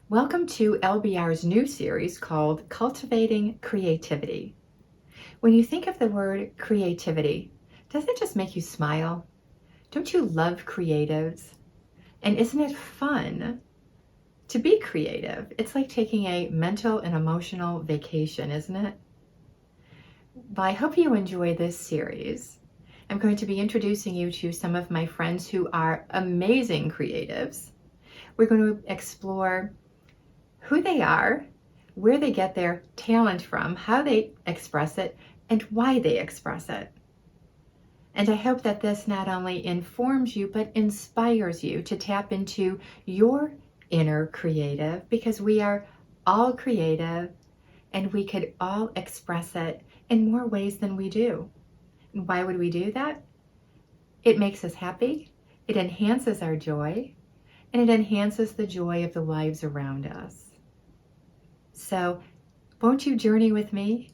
Welcome to LBR's new series called Cultivating Creativity. When you think of the word creativity, doesn't it just make you smile? Don't you love creatives? And isn't it fun to be creative? It's like taking a mental and emotional vacation, isn't it? Well, I hope you enjoy this series. I'm going to be introducing you to some of my friends who are amazing creatives. We're going to explore who they are, where they get their talent from, how they express it, and why they express it. And I hope that this not only informs you, but inspires you to tap into your inner creative, because we are all creative and we could all express it in more ways than we do. And why would we do that? It makes us happy, it enhances our joy, and it enhances the joy of the lives around us. So, won't you journey with me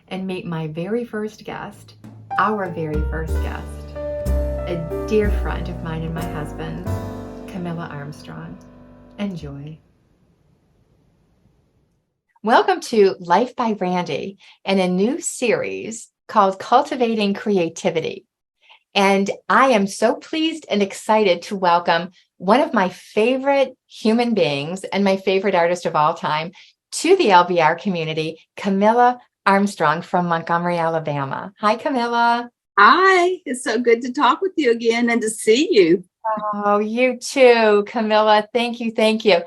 and meet my very first guest, our very first guest, a dear friend of mine and my husband's, Camilla Armstrong. Enjoy. Welcome to Life by Randy and a new series called Cultivating Creativity. And I am so pleased and excited to welcome one of my favorite human beings and my favorite artist of all time to the LBR community, Camilla Armstrong from Montgomery, Alabama. Hi, Camilla. Hi, it's so good to talk with you again and to see you. Oh, you too, Camilla. Thank you. Thank you.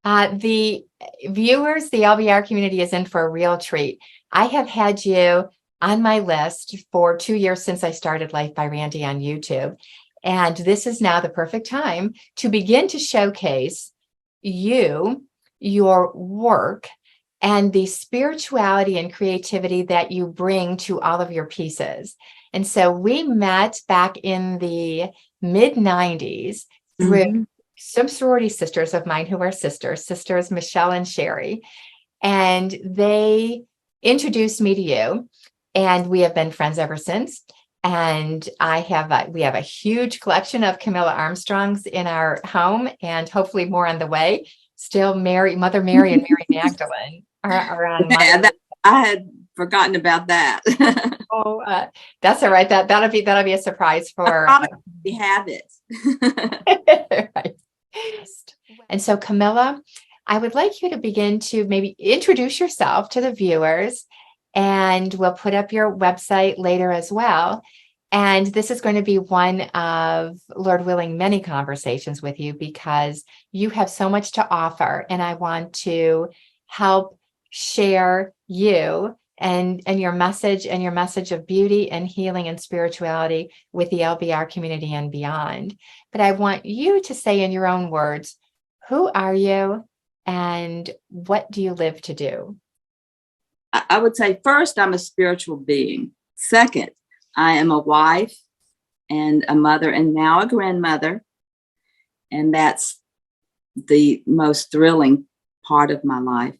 The viewers, the LBR community is in for a real treat. I have had you on my list for 2 years since I started Life by Randy on YouTube. And this is now the perfect time to begin to showcase you, your work, and the spirituality and creativity that you bring to all of your pieces. And so we met back in the mid 90s through Mhm. some sorority sisters of mine who are sisters Michelle and Sherry, and they introduced me to you, and we have been friends ever since. And we have a huge collection of Camilla Armstrongs in our home, and hopefully more on the way. Still, Mother Mary and Mary Magdalene are on my. Yeah, I had forgotten about that. Oh, that's all right. That'll be a surprise I for. probably have it. Right. And so, Camilla, I would like you to begin to maybe introduce yourself to the viewers, and we'll put up your website later as well. And this is going to be one of, Lord willing, many conversations with you, because you have so much to offer, and I want to help share you and your message of beauty and healing and spirituality with the LBR community and beyond. But I want you to say in your own words, who are you and what do you live to do? I would say first, I'm a spiritual being. Second, I am a wife and a mother and now a grandmother. And that's the most thrilling part of my life.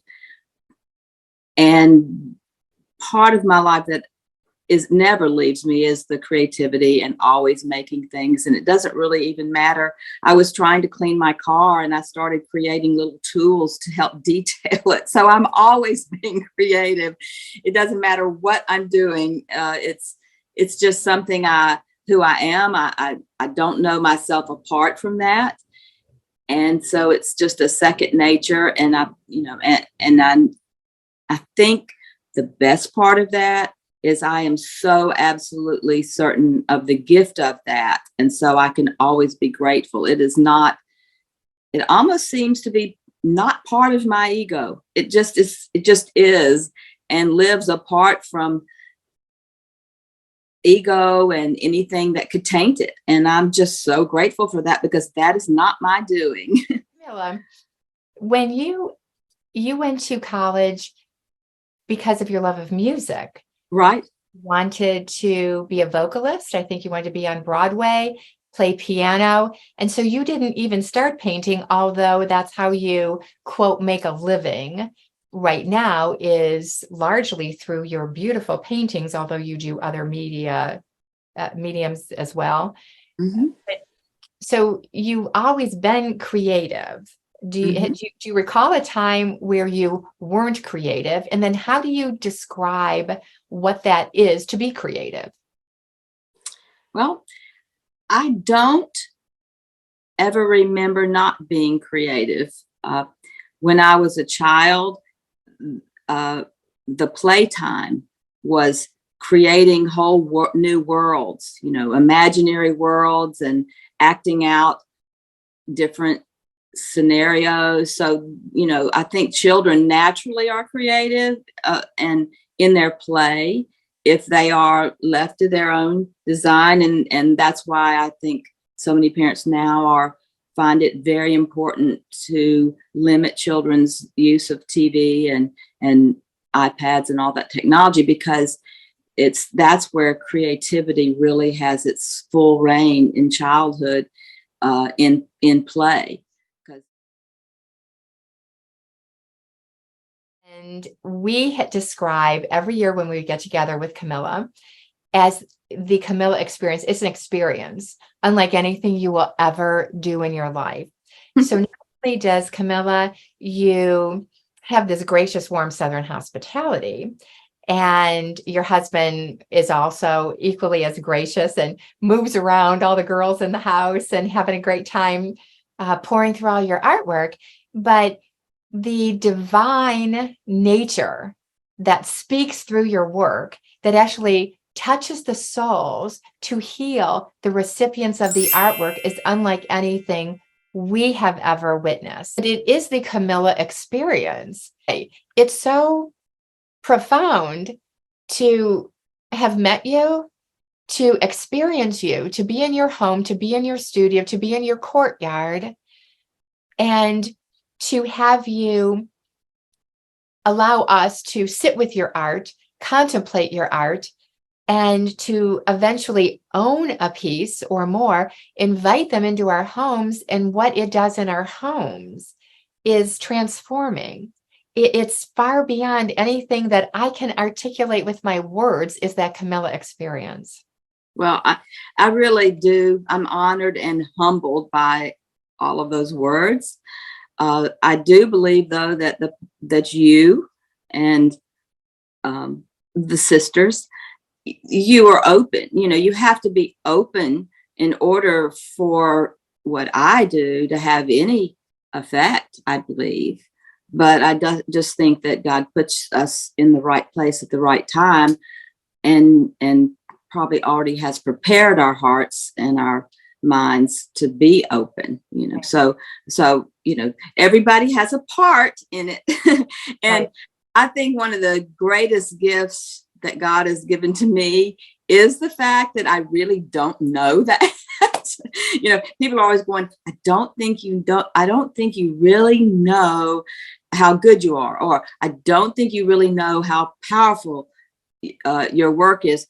And part of my life that is never leaves me is the creativity and always making things. And it doesn't really even matter. I was trying to clean my car and I started creating little tools to help detail it. So I'm always being creative. It doesn't matter what I'm doing. It's just something who I am. I don't know myself apart from that. And so it's just a second nature. And I think the best part of that is I am so absolutely certain of the gift of that. And so I can always be grateful. It almost seems to be not part of my ego. It just is and lives apart from ego and anything that could taint it. And I'm just so grateful for that because that is not my doing. Camilla, when you went to college because of your love of music, Right. wanted to be a vocalist. I think you wanted to be on Broadway, play piano. And so you didn't even start painting, although that's how you, quote, make a living right now, is largely through your beautiful paintings, although you do other mediums as well. Mhm. So you've always been creative. Mhm. Do you recall a time where you weren't creative? And then how do you describe what that is to be creative? Well, I don't ever remember not being creative. When I was a child, uh, the playtime was creating whole new worlds, imaginary worlds, and acting out different scenarios. So, I think children naturally are creative, and in their play, if they are left to their own design. And that's why I think so many parents now find it very important to limit children's use of TV and iPads and all that technology, because that's where creativity really has its full reign in childhood, in play. 'Cause And we describe every year when we get together with Camilla as the Camilla experience. It's an experience unlike anything you will ever do in your life. So not only does Camilla, you have this gracious, warm Southern hospitality, and your husband is also equally as gracious and moves around all the girls in the house and having a great time pouring through all your artwork. But the divine nature that speaks through your work, that actually touches the souls to heal the recipients of the artwork, is unlike anything we have ever witnessed. But it is the Camilla experience. It's so profound to have met you, to experience you, to be in your home, to be in your studio, to be in your courtyard, and to have you allow us to sit with your art, contemplate your art, and to eventually own a piece or more, invite them into our homes. And what it does in our homes is transforming. It's far beyond anything that I can articulate with my words, is that Camilla experience. Well, I really do. I'm honored and humbled by all of those words. I do believe, though, that you and, the sisters, you are open. You have to be open in order for what I do to have any effect, I believe. But I just think that God puts us in the right place at the right time, and probably already has prepared our hearts and our minds to be open. So everybody has a part in it. And Right. I think one of the greatest gifts that God has given to me is the fact that I really don't know that. People are always going, I don't think you really know how good you are, or I don't think you really know how powerful your work is.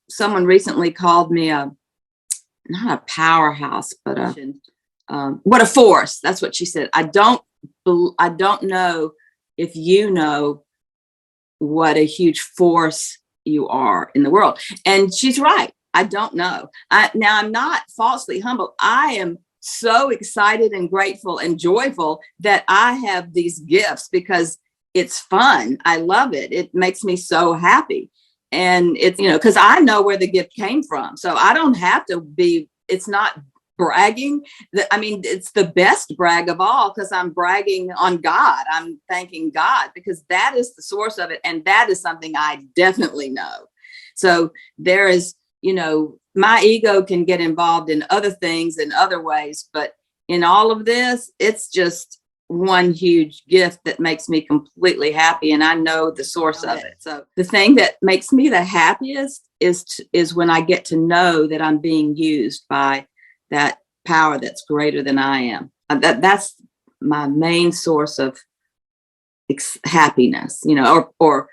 Someone recently called me not a powerhouse, but what a force. That's what she said. I don't know if you know what a huge force you are in the world. And she's right. I don't know. Now, I'm not falsely humble. I am so excited and grateful and joyful that I have these gifts, because it's fun. I love it. It makes me so happy. And it's, because I know where the gift came from. So I don't have to it's not bragging. I mean, it's the best brag of all, because I'm bragging on God. I'm thanking God, because that is the source of it. And that is something I definitely know. So there is, my ego can get involved in other things in other ways, but in all of this, it's just one huge gift that makes me completely happy, and I know the source of it. So the thing that makes me the happiest is when I get to know that I'm being used by that power that's greater than I am. That's my main source of happiness, or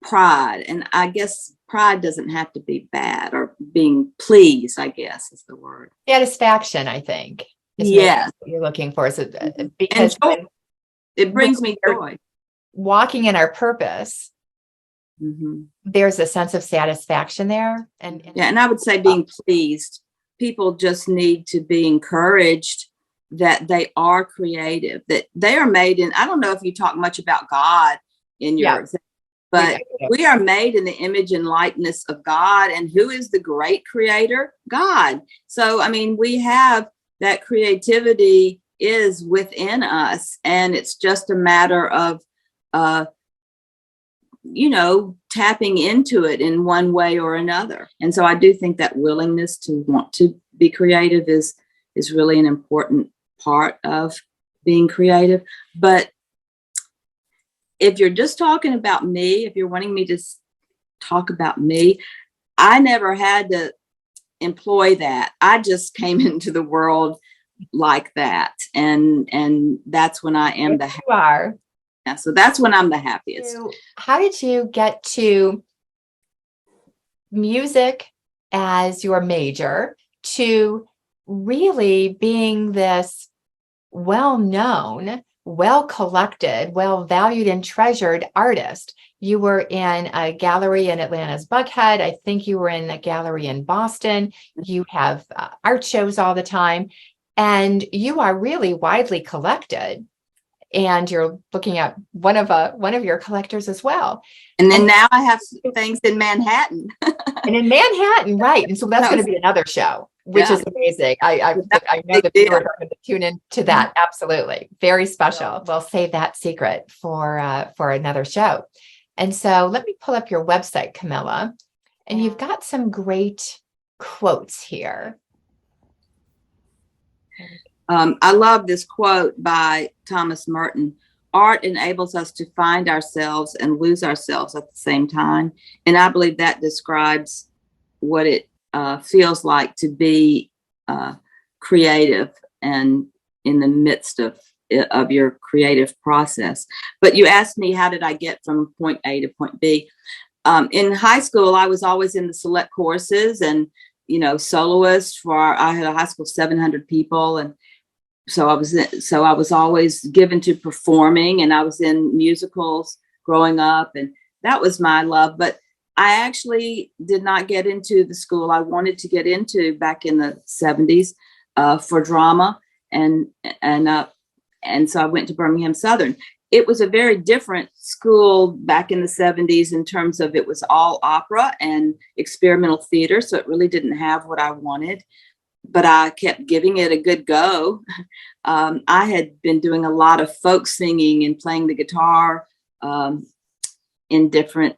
pride. And I guess pride doesn't have to be bad, or being pleased, I guess is the word. Satisfaction, I think, is maybe Yes. what you're looking for. So, And because joy. It when brings me we're joy. walking in our purpose, Mm-hmm. there's a sense of satisfaction there. And Yeah, and I would say being pleased. People just need to be encouraged that they are creative, that they are made in, I don't know if you talk much about God in Yeah, your, but we are made in the image and likeness of God. And who is the great creator? God. So, I mean, we have that creativity is within us, and it's just a matter of, tapping into it in one way or another. And so I do think that willingness to want to be creative is really an important part of being creative. But if you're just talking about me, if you're wanting me to talk about me, I never had to employ that. I just came into the world like that. And that's when I am you are. Yeah, so that's when I'm the happiest. So how did you get to music as your major to really being this well-known, well-collected, well-valued and treasured artist? You were in a gallery in Atlanta's Buckhead. I think you were in a gallery in Boston. You have art shows all the time, and you are really widely collected. And you're looking at one of your collectors as well. And then now I have things in Manhattan. And in Manhattan, right. And so that's going to be another show, which is amazing. I know the viewers are going to tune into that. Absolutely. Very special. We'll save that secret for another show. And so let me pull up your website, Camilla. And you've got some great quotes here. I love this quote by Thomas Merton. Art enables us to find ourselves and lose ourselves at the same time. And I believe that describes what it feels like to be creative and in the midst of your creative process. But you asked me, how did I get from point A to point B? In high school, I was always in the select courses and, soloist I had a high school of 700 people. And so I was always given to performing, and I was in musicals growing up, and that was my love. But I actually did not get into the school I wanted to get into back in the 70s for drama, and so I went to Birmingham Southern. It was a very different school back in the 70s in terms of it was all opera and experimental theater, so it really didn't have what I wanted. But I kept giving it a good go. I had been doing a lot of folk singing and playing the guitar in different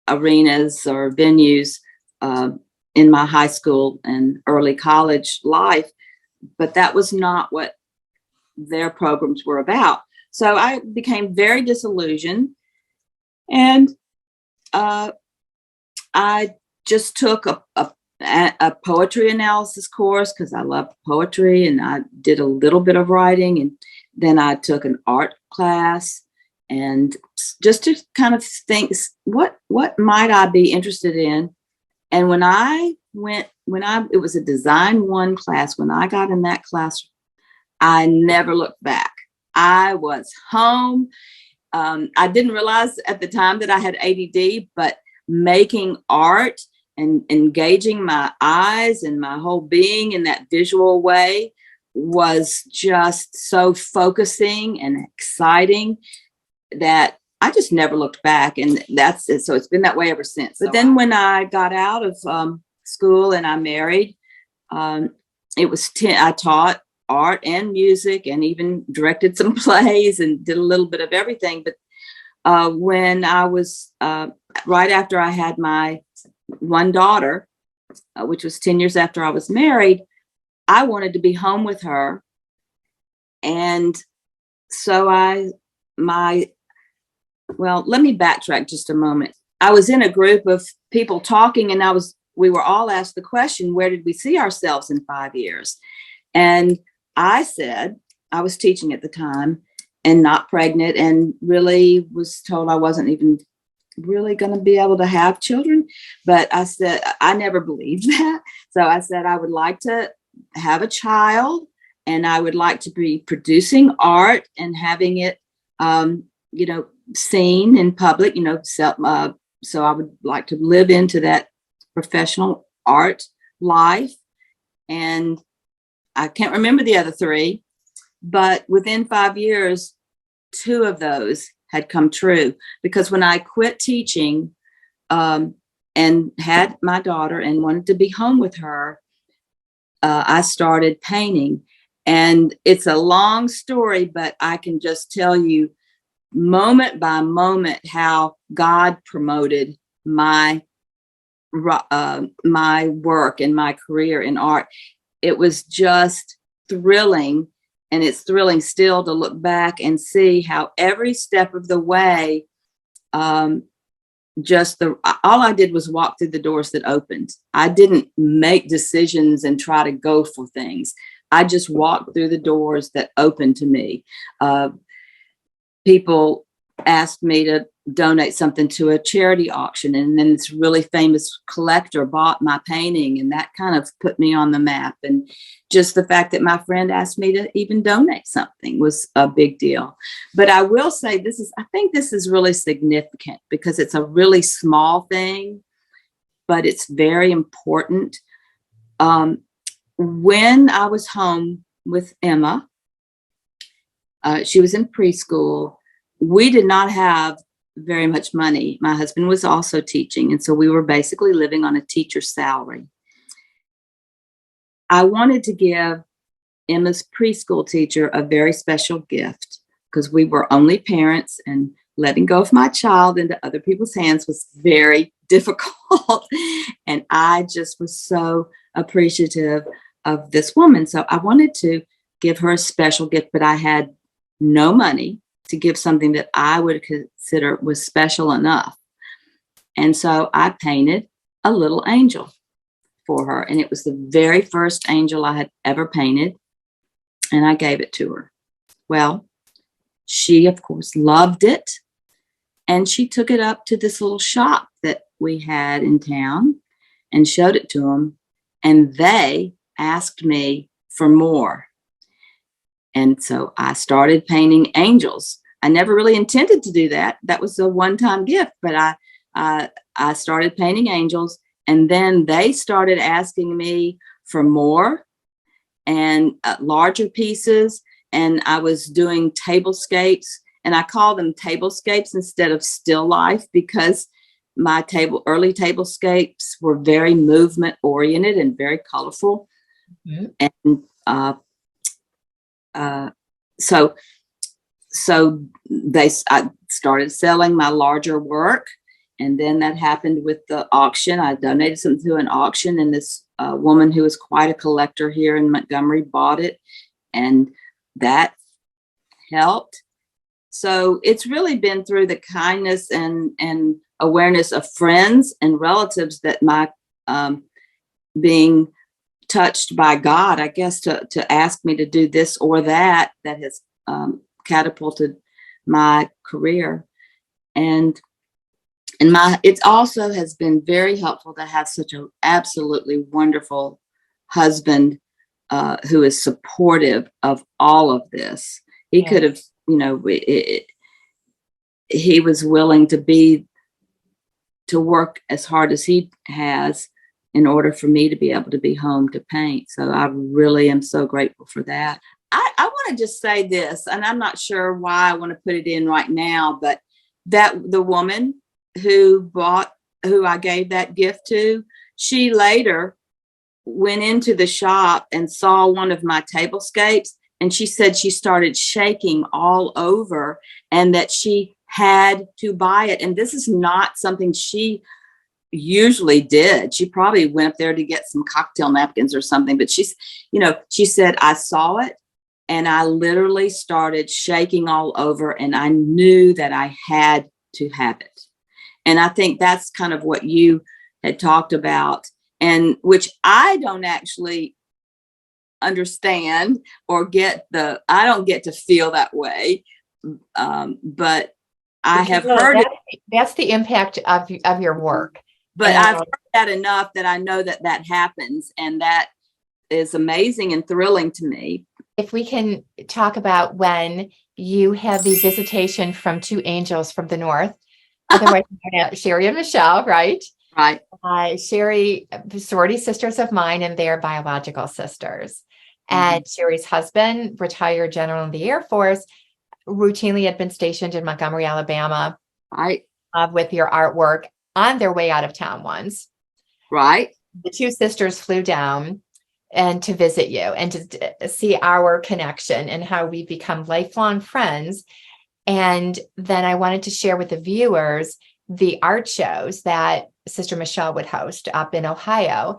arenas or venues in my high school and early college life, but that was not what their programs were about. So I became very disillusioned, and I just took a poetry analysis course because I loved poetry, and I did a little bit of writing, and then I took an art class, and just to kind of think what might I be interested in. And it was a design 1 class. When I got in that class, I never looked back. I was home. I didn't realize at the time that I had ADD, but making art and engaging my eyes and my whole being in that visual way was just so focusing and exciting that I just never looked back. And that's it. So it's been that way ever since. But then when I got out of school and I married, I taught art and music and even directed some plays and did a little bit of everything. But when I was right after I had my one daughter, which was 10 years after I was married, I wanted to be home with her. And so let me backtrack just a moment. I was in a group of people talking, and we were all asked the question, where did we see ourselves in 5 years? And I said, I was teaching at the time and not pregnant, and really was told I wasn't even really going to be able to have children. But I said, I never believed that. So I said, I would like to have a child, and I would like to be producing art and having it, seen in public, so I would like to live into that professional art life. And I can't remember the other 3. But within 5 years, two of those had come true, because when I quit teaching, and had my daughter and wanted to be home with her, I started painting. And it's a long story, but I can just tell you moment by moment how God promoted my my work and my career in art. It was just thrilling, and it's thrilling still to look back and see how every step of the way, all I did was walk through the doors that opened. I didn't make decisions and try to go for things. I just walked through the doors that opened to me. People asked me to donate something to a charity auction, and then this really famous collector bought my painting, and that kind of put me on the map. And just the fact that my friend asked me to even donate something was a big deal. But I will say I think this is really significant, because it's a really small thing, but it's very important. When I was home with Emma, she was in preschool. We did not have very much money. My husband was also teaching, and so we were basically living on a teacher's salary. I wanted to give Emma's preschool teacher a very special gift, because we were only parents, and letting go of my child into other people's hands was very difficult. And I just was so appreciative of this woman. So I wanted to give her a special gift, but I had no money to give something that I would consider was special enough. And so I painted a little angel for her. And it was the very first angel I had ever painted. And I gave it to her. Well, she, of course, loved it. And she took it up to this little shop that we had in town and showed it to them. And they asked me for more. And so I started painting angels. I never really intended to do that. That was a one-time gift, but I started painting angels, and then they started asking me for more and larger pieces. And I was doing tablescapes, and I call them tablescapes instead of still life, because my early tablescapes were very movement oriented and very colorful. Mm-hmm. And so I started selling my larger work, and then that happened with the auction. I donated something to an auction, and this woman who was quite a collector here in Montgomery bought it, and that helped. So it's really been through the kindness and awareness of friends and relatives that my being touched by God, I guess, to ask me to do this or that has catapulted my career. And it also has been very helpful to have such an absolutely wonderful husband who is supportive of all of this. He could have, he was willing to work as hard as he has in order for me to be able to be home to paint. So I really am so grateful for that. I want to just say this, and I'm not sure why I want to put it in right now, but that the woman who I gave that gift to, she later went into the shop and saw one of my tablescapes, and she said she started shaking all over and that she had to buy it. And this is not something she usually did. She probably went up there to get some cocktail napkins or something, but she said, I saw it and I literally started shaking all over, and I knew that I had to have it. And I think that's kind of what you had talked about, and which I don't actually understand or I don't get to feel that way. But I have heard it. That's the impact of your work. But I've heard that enough that I know that happens, and that is amazing and thrilling to me. If we can talk about when you had the visitation from two angels from the north, otherwise known as Sherry and Michelle, right? Right. Sherry, sorority sisters of mine, and they're biological sisters. And Sherry's husband, retired general in the Air Force, routinely had been stationed in Montgomery, Alabama, Right. with your artwork on their way out of town once. Right. The two sisters flew down and to visit you and to see our connection and how we become lifelong friends. And then I wanted to share with the viewers the art shows that Sister Michelle would host up in Ohio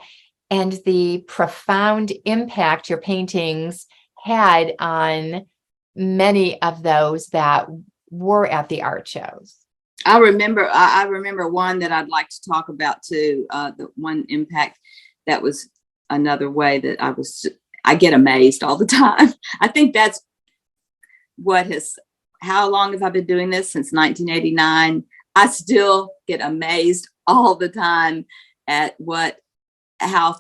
and the profound impact your paintings had on many of those that were at the art shows. I remember one that I'd like to talk about too. The one impact that was another way that I get amazed all the time. I think that's how long have I been doing this? Since 1989. I still get amazed all the time at how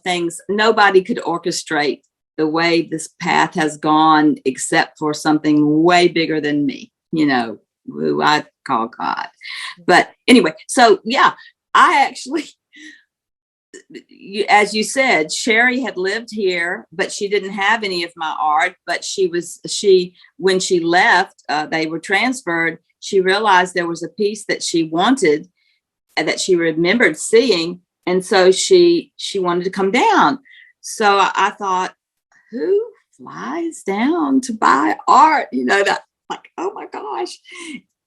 nobody could orchestrate the way this path has gone except for something way bigger than me, who I call God. But anyway, so yeah, I actually, as you said, Sherry had lived here, but she didn't have any of my art. But when she left, they were transferred. She realized there was a piece that she wanted and that she remembered seeing. And so she wanted to come down. So I thought, who flies down to buy art? That, like, oh my gosh.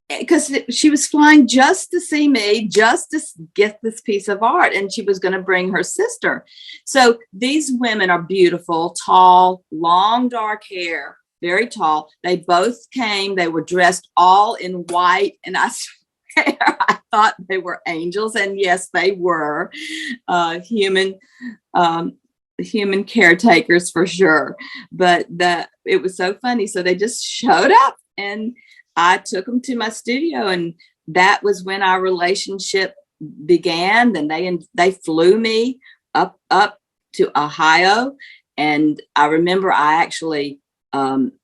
Because she was flying just to see me, just to get this piece of art. And she was going to bring her sister. So these women are beautiful, tall, long, dark hair, very tall. They both came. They were dressed all in white. And I swear, I thought they were angels. And yes, they were human caretakers for sure. But it was so funny. So they just showed up and I took them to my studio, and that was when our relationship began. Then they flew me up to Ohio, and I remember I actually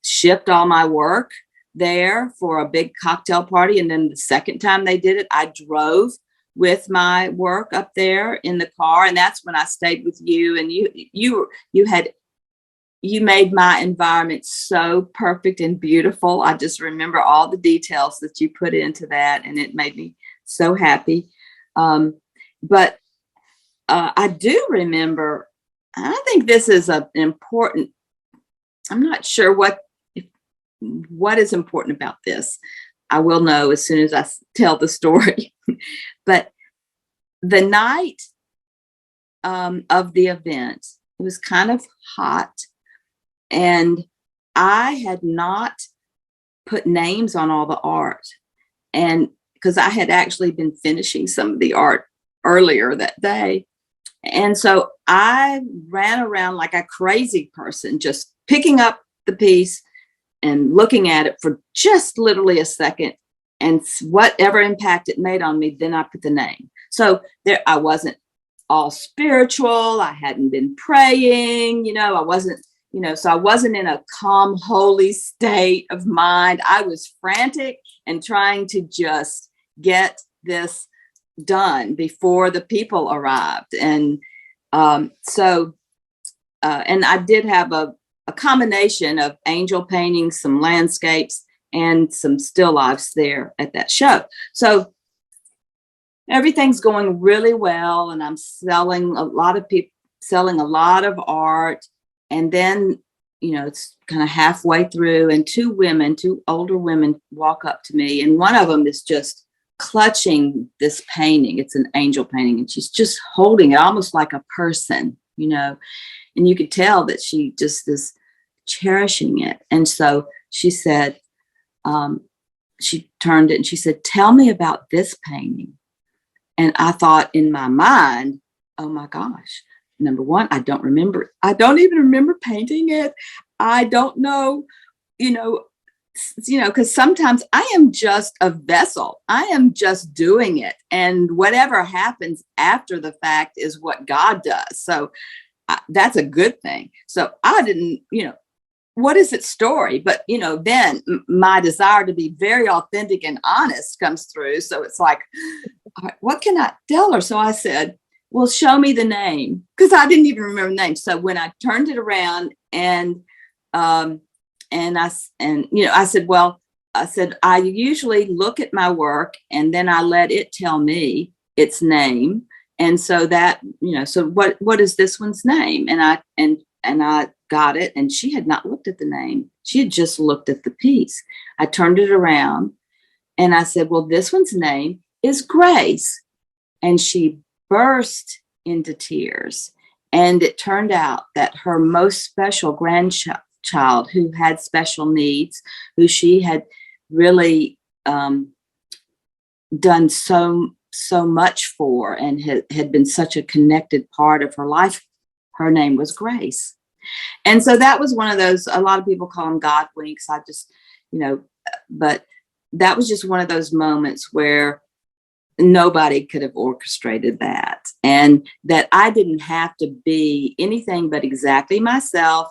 shipped all my work there for a big cocktail party. And then the second time they did it, I drove with my work up there in the car, and that's when I stayed with you. And you made my environment so perfect and beautiful. I just remember all the details that you put into that, and it made me so happy. But I do remember, I think this is an important, I'm not sure what is important about this. I will know as soon as I tell the story. But the night of the event, it was kind of hot. And I had not put names on all the art. And because I had actually been finishing some of the art earlier that day. And so I ran around like a crazy person, just picking up the piece and looking at it for just literally a second. And whatever impact it made on me, then I put the name. So I wasn't all spiritual. I hadn't been praying, I wasn't, so I wasn't in a calm, holy state of mind. I was frantic and trying to just get this done before the people arrived. And and I did have a combination of angel paintings, some landscapes, and some still lifes there at that show. So everything's going really well, and I'm selling a lot of art. And then, it's kind of halfway through, and two older women walk up to me, and one of them is just clutching this painting. It's an angel painting, and she's just holding it almost like a person, and you could tell that she just is cherishing it. And so she said, she turned it and she said, "Tell me about this painting." And I thought in my mind, oh my gosh. Number one, I don't even remember painting it. I don't know, because sometimes I am just a vessel. I am just doing it. And whatever happens after the fact is what God does. So that's a good thing. So I didn't, what is its story? But, then my desire to be very authentic and honest comes through. So it's like, all right, what can I tell her? So I said, well, show me the name, because I didn't even remember the name. So when I turned it around and And I said, well, I said, I usually look at my work and then I let it tell me its name. And so that, so what is this one's name? And I got it. And she had not looked at the name. She had just looked at the piece. I turned it around and I said, well, this one's name is Grace. And she burst into tears. And it turned out that her most special grandchild who had special needs, who she had really done so much for and had been such a connected part of her life, her name was Grace. And so that was one of those, a lot of people call them God winks. I just, but that was just one of those moments where nobody could have orchestrated that. And that I didn't have to be anything but exactly myself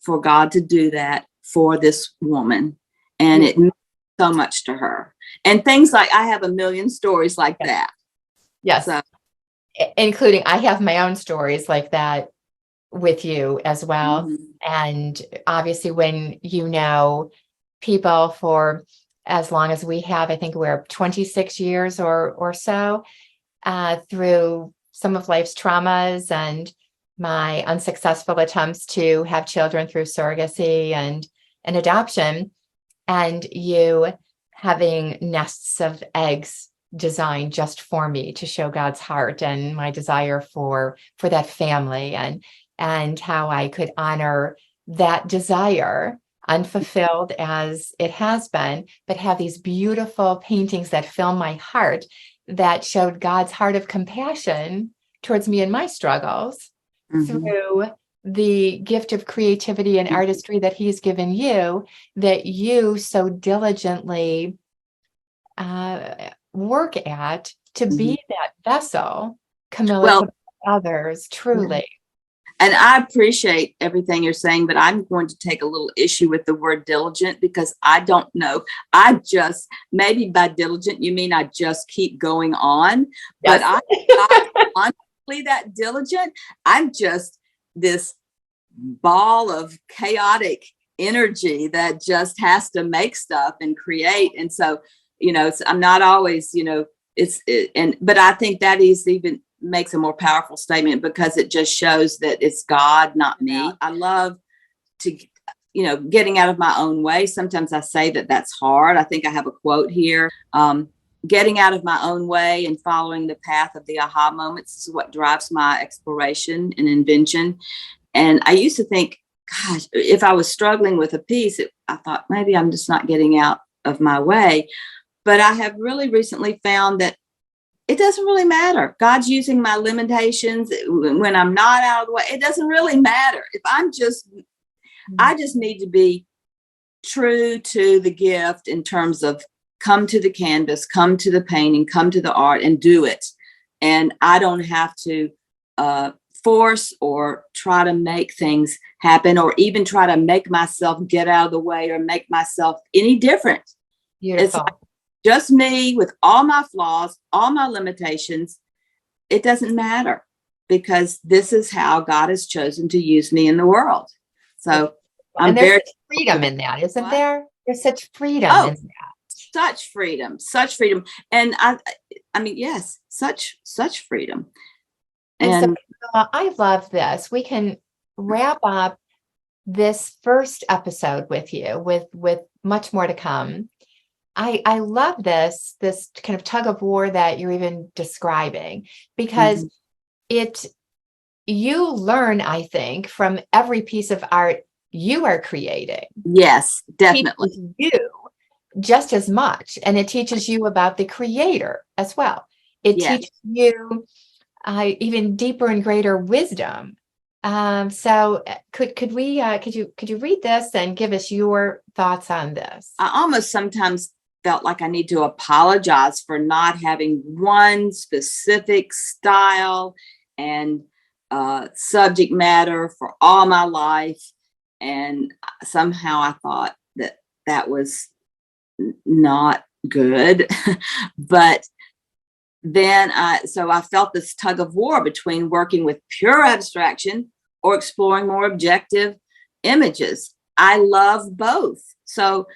for God to do that for this woman. And it meant so much to her. And things like, I have a million stories like that. Yes. So, including, I have my own stories like that with you as well. Mm-hmm. And obviously when people for as long as we have, I think we're 26 years or so, through some of life's traumas and my unsuccessful attempts to have children through surrogacy and adoption, and you having nests of eggs designed just for me to show God's heart and my desire for that family, and how I could honor that desire, unfulfilled as it has been, but have these beautiful paintings that fill my heart that showed God's heart of compassion towards me and my struggles, mm-hmm. through the gift of creativity and artistry that he's given you, that you so diligently work at to mm-hmm. be that vessel, Camilla, to others, truly. Yeah. And I appreciate everything you're saying, but I'm going to take a little issue with the word diligent, because I don't know. Maybe by diligent, you mean I just keep going on, yes. But I'm not honestly that diligent. I'm just this ball of chaotic energy that just has to make stuff and create. And so, I'm not always, but I think that is even makes a more powerful statement, because it just shows that it's God, not me. Yeah. I love to, getting out of my own way. Sometimes I say that that's hard. I think I have a quote here. Getting out of my own way and following the path of the aha moments is what drives my exploration and invention. And I used to think, gosh, if I was struggling with a piece, I thought maybe I'm just not getting out of my way. But I have really recently found that it doesn't really matter. God's using my limitations when I'm not out of the way. It doesn't really matter. If I just need to be true to the gift in terms of come to the canvas, come to the painting, come to the art and do it. And I don't have to force or try to make things happen, or even try to make myself get out of the way or make myself any different. Beautiful. It's like just me with all my flaws, all my limitations. It doesn't matter, because this is how God has chosen to use me in the world. So and there's such freedom in that, isn't there? There's such freedom in that. Such freedom. And I mean, yes, such freedom. And so I love this. We can wrap up this first episode with you with much more to come. I love this kind of tug of war that you're even describing, because mm-hmm. You learn, I think, from every piece of art you are creating. Yes, definitely. You just as much, and it teaches you about the creator as well. It teaches you even deeper and greater wisdom. So could you read this and give us your thoughts on this? I almost sometimes felt like I need to apologize for not having one specific style and subject matter for all my life. And somehow I thought that was not good. But then I felt this tug of war between working with pure abstraction or exploring more objective images. I love both. So,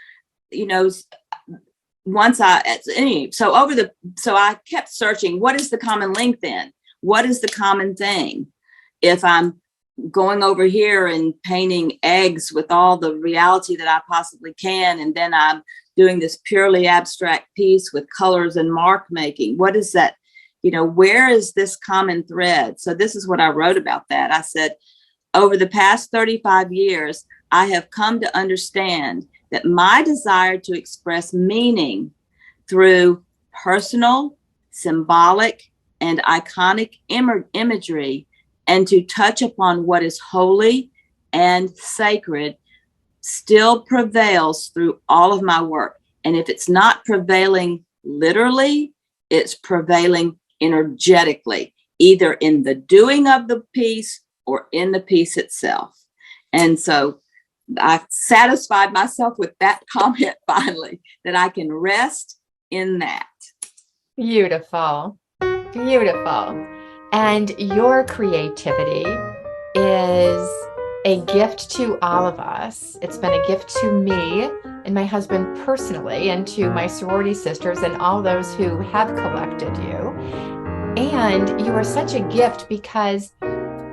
once so I kept searching, what is the common link then? What is the common thing? If I'm going over here and painting eggs with all the reality that I possibly can, and then I'm doing this purely abstract piece with colors and mark making, what is that? Where is this common thread? So this is what I wrote about that. I said, over the past 35 years, I have come to understand that my desire to express meaning through personal, symbolic, and iconic imagery, and to touch upon what is holy and sacred, still prevails through all of my work. And if it's not prevailing literally, it's prevailing energetically, either in the doing of the piece or in the piece itself. And so I satisfied myself with that comment finally, that I can rest in that. Beautiful. Beautiful. And your creativity is a gift to all of us. It's been a gift to me and my husband personally, and to my sorority sisters and all those who have collected you. And you are such a gift because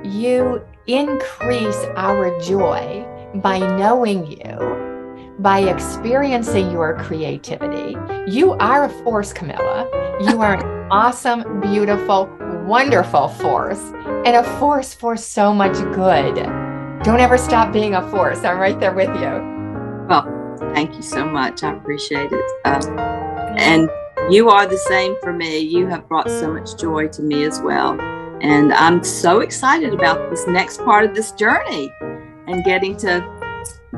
you increase our joy by knowing you, by experiencing your creativity. You are a force, Camilla. You are an awesome, beautiful, wonderful force, and a force for so much good. Don't ever stop being a force. I'm right there with you. Well, thank you so much. I appreciate it. And you are the same for me. You have brought so much joy to me as well. And I'm so excited about this next part of this journey and getting to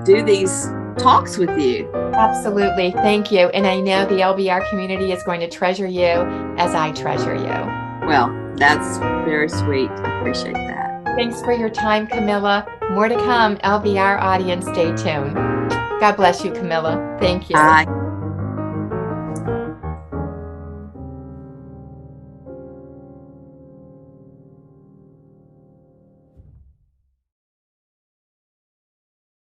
do these talks with you. Absolutely. Thank you. And I know the LBR community is going to treasure you as I treasure you. Well, that's very sweet. I appreciate that. Thanks for your time, Camilla. More to come. LBR audience, stay tuned. God bless you, Camilla. Thank you. Bye.